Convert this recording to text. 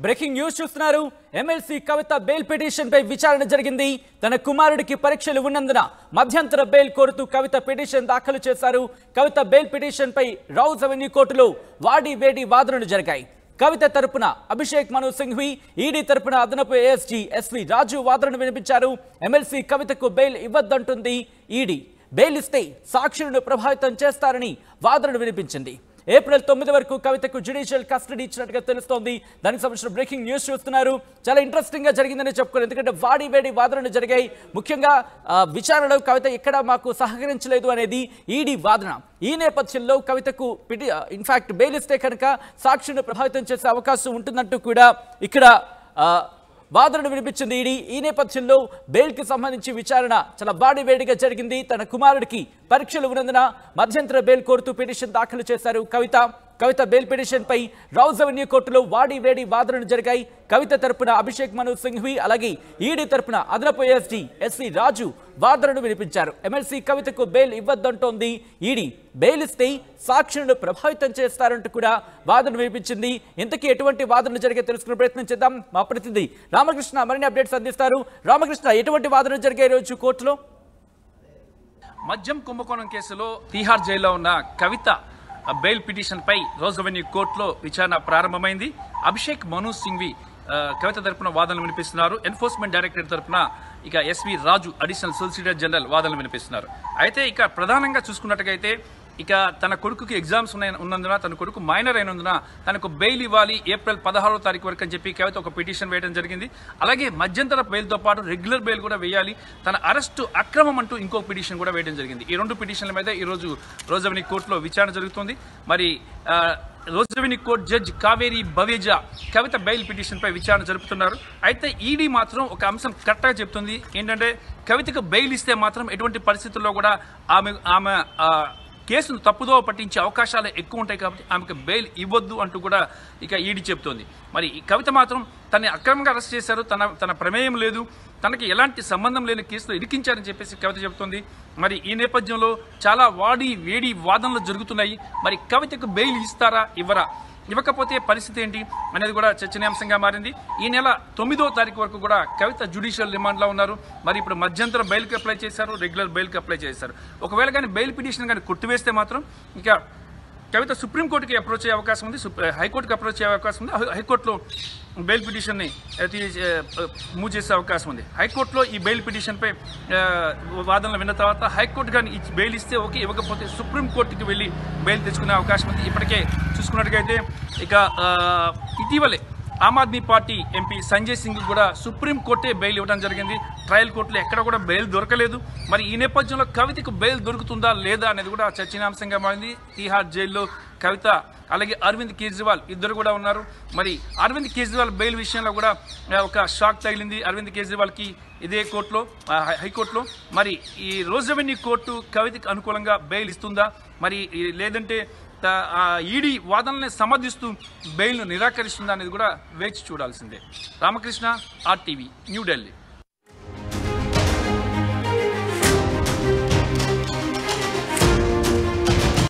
Breaking news చూస్తున్నారు. MLC కవిత bail petition పై విచారణ జరిగింది. తన కుమారుడికి పరీక్షలు ఉన్నందున మధ్యంతర బెయిల్ కోరుతూ కవిత పిటిషన్ దాఖలు చేశారు. కవిత బెయిల్ పిటిషన్ పై రౌజ్ అవెన్యూ కోర్టులో వాడి వేడి వాదనలు జరిగాయి. కవిత తరపున అభిషేక్ మను సింఘ్వి, ఈడీ తరపున అదనపు ఏఎస్జీ ఎస్వి రాజు వాదనలు వినిపించారు. ఎమ్మెల్సీ కవితకు బెయిల్ ఇవ్వద్దంటుంది ఈడీ. బెయిల్ ఇస్తే సాక్షులను ప్రభావితం చేస్తారని వాదనలు వినిపించింది. ఏప్రిల్ 9 వరకు కవితకు జ్యుడిషియల్ కస్టడీ ఇచ్చినట్టుగా తెలుస్తోంది. దానికి సంబంధించిన బ్రేకింగ్ న్యూస్ చూస్తున్నారు. చాలా ఇంట్రెస్టింగ్ గా జరిగిందని చెప్పుకోవాలి. ఎందుకంటే వాడి వేడి వాదనలు జరిగాయి. ముఖ్యంగా విచారణలో కవిత ఎక్కడ మాకు సహకరించలేదు అనేది ఈడీ వాదన. ఈ నేపథ్యంలో కవితకు ఇన్ఫాక్ట్ బెయిల్ ఇస్తే కనుక సాక్షులను ప్రభావితం చేసే అవకాశం ఉంటుందంటూ కూడా ఇక్కడ వాదనలు వినిపించింది ఈడీ. ఈ నేపథ్యంలో బెయిల్కి సంబంధించి విచారణ చాలా వాడివేడిగా జరిగింది. తన కుమారుడికి పరీక్షలు ఉన్నందున మధ్యంతర బెయిల్ కోరుతూ పిటిషన్ దాఖలు చేశారు కవిత బెయిల్ పిటిషన్ పై రౌజ్ అవెన్యూ కోర్టులో వాడి వేడి వాదనలు జరిగాయి. కవిత తరపున అభిషేక్ మను సింఘ్వి, అలాగే ఈడీ తరపున అదనపు ఏఎస్జీ ఎస్వి రాజు వాదనలు వినిపించారు. ఎమ్మెల్సీ కవితకు బెయిల్ ఇవ్వద్దంటోంది ఈడీ. బెయిల్ ఇస్తే సాక్షులను ప్రభావితం చేస్తారంటూ కూడా వాదన వినిపించింది. ఇంతకీ ఎటువంటి వాదనలు జరిగే తెలుసుకునే ప్రయత్నం చేద్దాం. మా ప్రతినిధి రామకృష్ణ మరిన్ని అప్డేట్స్ అందిస్తారు. రామకృష్ణ, ఎటువంటి వాదనలు జరిగాయి రోజు కోర్టులో? మద్యం కుంభకోణం కేసులో తీహార్ జైల్లో ఉన్న కవిత బెయిల్ పిటిషన్ పై రోజ్ అవెన్యూ కోర్టులో విచారణ ప్రారంభమైంది. అభిషేక్ మను సింఘ్వి కవిత తరపున వాదనలు వినిపిస్తున్నారు. ఎన్ఫోర్స్మెంట్ డైరెక్టరేట్ తరపున ఇక ఎస్వి రాజు అడిషనల్ సొలిసిటర్ జనరల్ వాదనలు వినిపిస్తున్నారు. అయితే ఇక ప్రధానంగా చూసుకున్నట్టుగైతే ఇక తన కొడుకుకి ఎగ్జామ్స్ ఉన్నందున, తన కొడుకు మైనర్ అయినందున తనకు బెయిల్ ఇవ్వాలి ఏప్రిల్ 16వ తారీఖు వరకు అని చెప్పి కవిత ఒక పిటిషన్ వేయడం జరిగింది. అలాగే మధ్యంతర బెయిల్తో పాటు రెగ్యులర్ బెయిల్ కూడా వేయాలి, తన అరెస్టు అక్రమం అంటూ ఇంకో పిటిషన్ కూడా వేయడం జరిగింది. ఈ రెండు పిటిషన్ల మీద ఈరోజు రోజ్ అవెన్యూ కోర్టులో విచారణ జరుగుతుంది. మరి Rose Avenue court judge Kaveri Baweja Kavitha bail petition పై విచారణ జరుపుతున్నారు. అయితే ఈడీ మాత్రం ఒక అంశం కరెక్ట్గా చెప్తుంది. ఏంటంటే కవితకు బెయిల్ ఇస్తే మాత్రం ఎటువంటి పరిస్థితుల్లో కూడా ఆమె కేసును తప్పుదో పట్టించే అవకాశాలు ఎక్కువ ఉంటాయి కాబట్టి ఆమెకు బెయిల్ ఇవ్వద్దు అంటూ కూడా ఇక ఈడీ చెప్తోంది. మరి ఈ కవిత మాత్రం తనని అక్రమంగా అరెస్ట్ చేశారు, తన ప్రమేయం లేదు, తనకి ఎలాంటి సంబంధం లేని కేసులో ఇరికించారని చెప్పేసి కవిత చెబుతోంది. మరి ఈ నేపథ్యంలో చాలా వేడి వాదనలు జరుగుతున్నాయి. మరి కవితకు బెయిల్ ఇస్తారా ఇవ్వరా, ఇవ్వకపోతే పరిస్థితి ఏంటి అనేది కూడా చర్చనీయాంశంగా మారింది. ఈ నెల 9వ తారీఖు వరకు కూడా కవిత జ్యుడిషియల్ రిమాండ్లో ఉన్నారు. మరి ఇప్పుడు మధ్యంతర బెయిల్కి అప్లై చేశారు, రెగ్యులర్ బెయిల్కి అప్లై చేశారు. ఒకవేళ కానీ బెయిల్ పిటిషన్ కానీ కొట్టివేస్తే మాత్రం ఇక కవిత సుప్రీంకోర్టుకి అప్రోచ్ అయ్యే అవకాశం ఉంది, హైకోర్టుకి అప్రోచ్ అయ్యే అవకాశం ఉంది. హైకోర్టులో బెయిల్ పిటిషన్ని మూవ్ చేసే అవకాశం ఉంది. హైకోర్టులో ఈ బెయిల్ పిటిషన్పై వాదనలు విన్న తర్వాత హైకోర్టు కానీ బెయిల్ ఇస్తే ఓకే, ఇవ్వకపోతే సుప్రీంకోర్టుకి వెళ్ళి బెయిల్ తెచ్చుకునే అవకాశం ఉంది. ఇప్పటికే చూసుకున్నట్టుగైతే ఇక ఇటీవలే ఆమ్ ఆద్మీ పార్టీ ఎంపీ సంజయ్ సింగ్ కూడా సుప్రీంకోర్టే బెయిల్ ఇవ్వడం జరిగింది. ట్రయల్ కోర్టులో ఎక్కడ కూడా బెయిల్ దొరకలేదు. మరి ఈ నేపథ్యంలో కవితకు బెయిల్ దొరుకుతుందా లేదా అనేది కూడా చర్చనీయాంశంగా మారింది. తీహార్ జైల్లో కవిత అలాగే అరవింద్ కేజ్రీవాల్ ఇద్దరు కూడా ఉన్నారు. మరి అరవింద్ కేజ్రీవాల్ బెయిల్ విషయంలో కూడా ఒక షాక్ తగిలింది అరవింద్ కేజ్రీవాల్కి ఇదే కోర్టులో, హైకోర్టులో. మరి ఈ రోజ్ అవెన్యూ కోర్టు కవితకు అనుకూలంగా బెయిల్ ఇస్తుందా, మరి లేదంటే ఈడీ వాదనల్ని సమర్థిస్తూ బెయిల్ను నిరాకరిస్తుందా అనేది కూడా వేచి చూడాల్సిందే. రామకృష్ణ, RTV, న్యూఢిల్లీ.